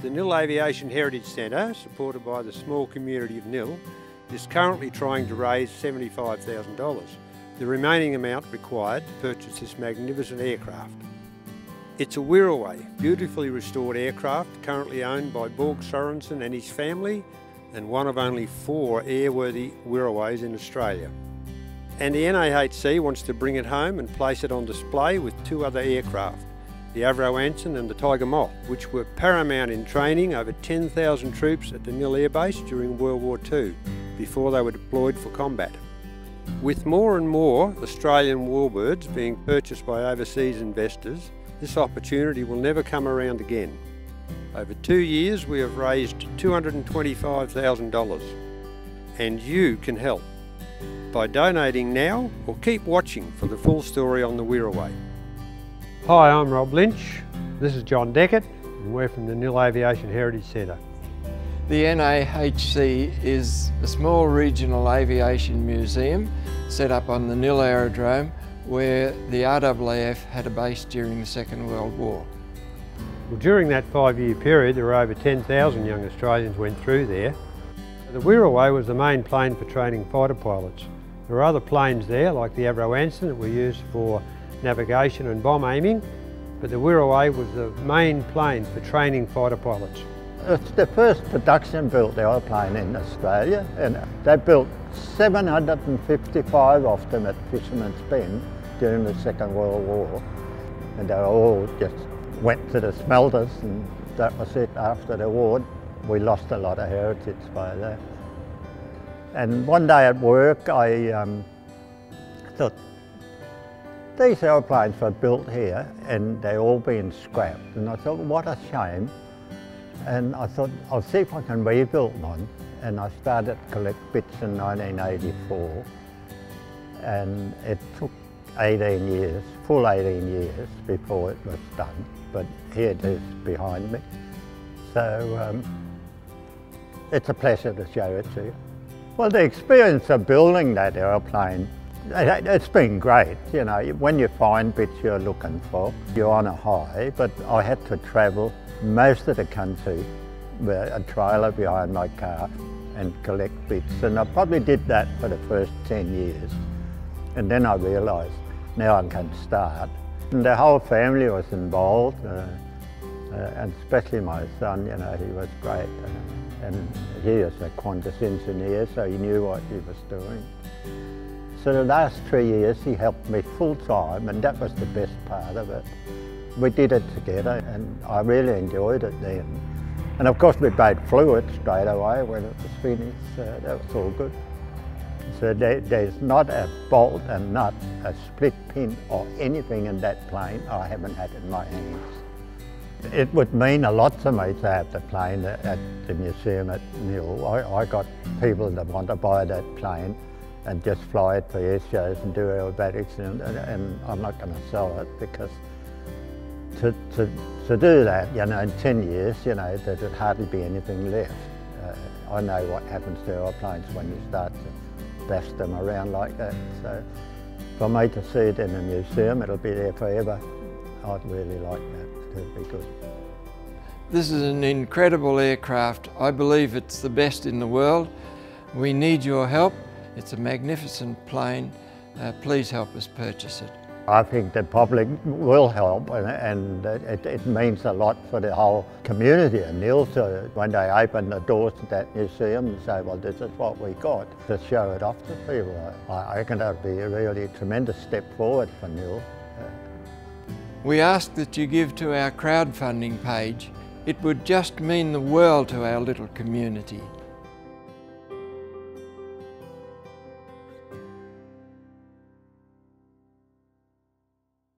The Nhill Aviation Heritage Centre, supported by the small community of Nhill, is currently trying to raise $75,000, the remaining amount required to purchase this magnificent aircraft. It's a Wirraway, beautifully restored aircraft currently owned by Borg Sorensen and his family, and one of only 4 airworthy Wirraways in Australia. And the NAHC wants to bring it home and place it on display with 2 other aircraft, the Avro Anson and the Tiger Moth, which were paramount in training over 10,000 troops at the Nhill Air Base during World War II, before they were deployed for combat. With more and more Australian warbirds being purchased by overseas investors, this opportunity will never come around again. Over 2 years we have raised $225,000, and you can help by donating now or keep watching for the full story on the Wirraway. Hi, I'm Rob Lynch. This is John Deckett, and we're from the Nhill Aviation Heritage Centre. The NAHC is a small regional aviation museum set up on the Nhill Aerodrome where the RAAF had a base during the Second World War. Well, during that 5-year period, there were over 10,000 young Australians went through there. The Wirraway was the main plane for training fighter pilots. There were other planes there, like the Avro Anson, that were used for navigation and bomb aiming, but the Wirraway was the main plane for training fighter pilots. It's the first production-built aeroplane in Australia, and they built 755 of them at Fisherman's Bend during the Second World War, and they all just went to the smelters, and that was it. After the war, we lost a lot of heritage by that. And one day at work, I thought, these aeroplanes were built here and they're all being scrapped, and I thought, what a shame. And I thought, I'll see if I can rebuild one. And I started to collect bits in 1984. And it took 18 years, full 18 years before it was done. But here it is behind me. So it's a pleasure to show it to you. Well, the experience of building that aeroplane, it's been great. You know, when you find bits you're looking for, you're on a high, but I had to travel most of the country with a trailer behind my car and collect bits, and I probably did that for the first 10 years. And then I realised now I can start. And the whole family was involved, and especially my son, you know, he was great. And he was a Qantas engineer, so he knew what he was doing. So the last 3 years he helped me full time, and that was the best part of it. We did it together, and I really enjoyed it then. And of course we both flew it straight away when it was finished, so that was all good. So there's not a bolt, a nut, a split pin or anything in that plane I haven't had in my hands. It would mean a lot to me to have the plane at the museum at Nhill. I got people that want to buy that plane and just fly it for air shows and do aerobatics, and I'm not going to sell it, because to do that, you know, in 10 years, you know, there'd hardly be anything left. I know what happens to aeroplanes when you start to bash them around like that. So for me to see it in a museum, it'll be there forever. I'd really like that. It'd be good. This is an incredible aircraft. I believe it's the best in the world. We need your help. It's a magnificent plane. Please help us purchase it. I think the public will help, and it means a lot for the whole community in Nhill to, when they open the doors to that museum, and say, well, this is what we got, to show it off to people. I reckon that would be a really tremendous step forward for Nhill. We ask that you give to our crowdfunding page. It would just mean the world to our little community.